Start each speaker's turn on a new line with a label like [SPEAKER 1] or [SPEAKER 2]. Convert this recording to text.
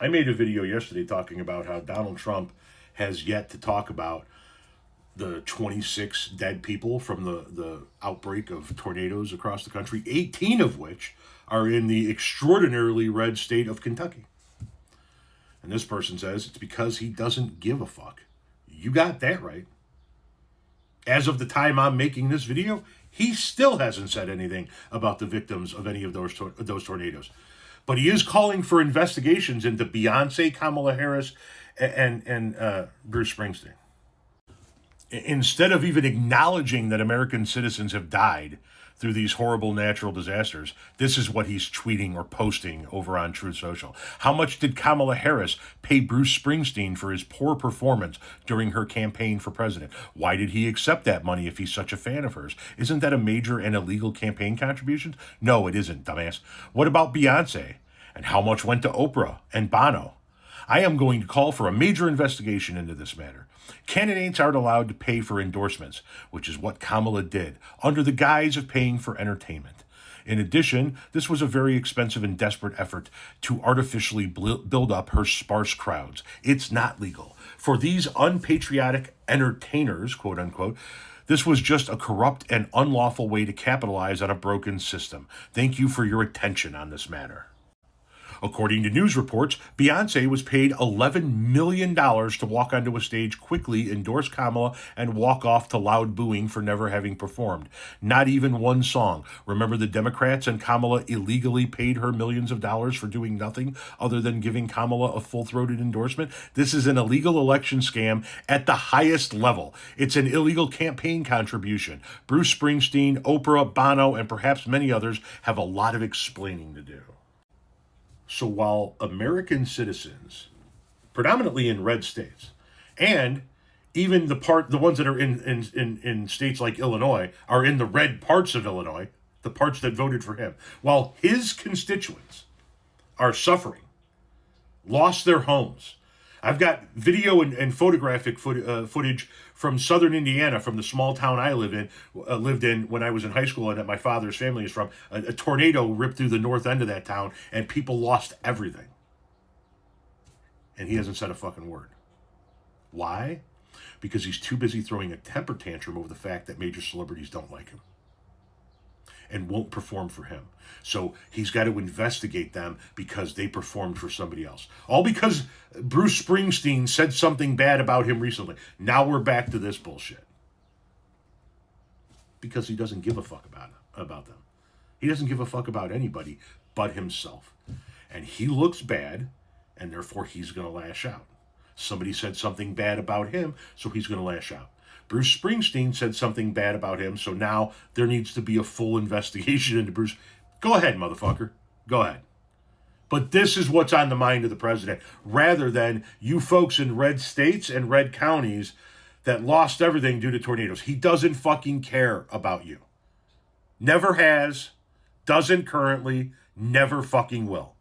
[SPEAKER 1] I made a video yesterday talking about how Donald Trump has yet to talk about the 26 dead people from the outbreak of tornadoes across the country, 18 of which are in the extraordinarily red state of Kentucky. And this person says it's because he doesn't give a fuck. You got that right. As of the time I'm making this video, he still hasn't said anything about the victims of any of those tornadoes. But he is calling for investigations into Beyonce, Kamala Harris, and Bruce Springsteen. Instead of even acknowledging that American citizens have died through these horrible natural disasters, this is what he's tweeting or posting over on Truth Social. How much did Kamala Harris pay Bruce Springsteen for his poor performance during her campaign for president? Why did he accept that money if he's such a fan of hers? Isn't that a major and illegal campaign contribution? No, it isn't, dumbass. What about Beyonce? And how much went to Oprah and Bono? I am going to call for a major investigation into this matter. Candidates aren't allowed to pay for endorsements, which is what Kamala did, under the guise of paying for entertainment. In addition, this was a very expensive and desperate effort to artificially build up her sparse crowds. It's not legal. For these unpatriotic entertainers, quote unquote, this was just a corrupt and unlawful way to capitalize on a broken system. Thank you for your attention on this matter. According to news reports, Beyonce was paid $11 million to walk onto a stage, quickly endorse Kamala, and walk off to loud booing for never having performed. Not even one song. Remember the Democrats and Kamala illegally paid her millions of dollars for doing nothing other than giving Kamala a full-throated endorsement? This is an illegal election scam at the highest level. It's an illegal campaign contribution. Bruce Springsteen, Oprah, Bono, and perhaps many others have a lot of explaining to do. So while American citizens, predominantly in red states, and even the ones that are in states like Illinois are in the red parts of Illinois, the parts that voted for him, while his constituents are suffering, lost their homes. I've got video and photographic footage from southern Indiana, from the small town I lived in when I was in high school and that my father's family is from. A tornado ripped through the north end of that town and people lost everything. And he hasn't said a fucking word. Why? Because he's too busy throwing a temper tantrum over the fact that major celebrities don't like him and won't perform for him. So he's got to investigate them because they performed for somebody else. All because Bruce Springsteen said something bad about him recently. Now we're back to this bullshit. Because he doesn't give a fuck about them. He doesn't give a fuck about anybody but himself. And he looks bad, and therefore he's going to lash out. Somebody said something bad about him, so he's going to lash out. Bruce Springsteen said something bad about him, so now there needs to be a full investigation into Bruce. Go ahead, motherfucker. Go ahead. But this is what's on the mind of the president, rather than you folks in red states and red counties that lost everything due to tornadoes. He doesn't fucking care about you. Never has, doesn't currently, never fucking will.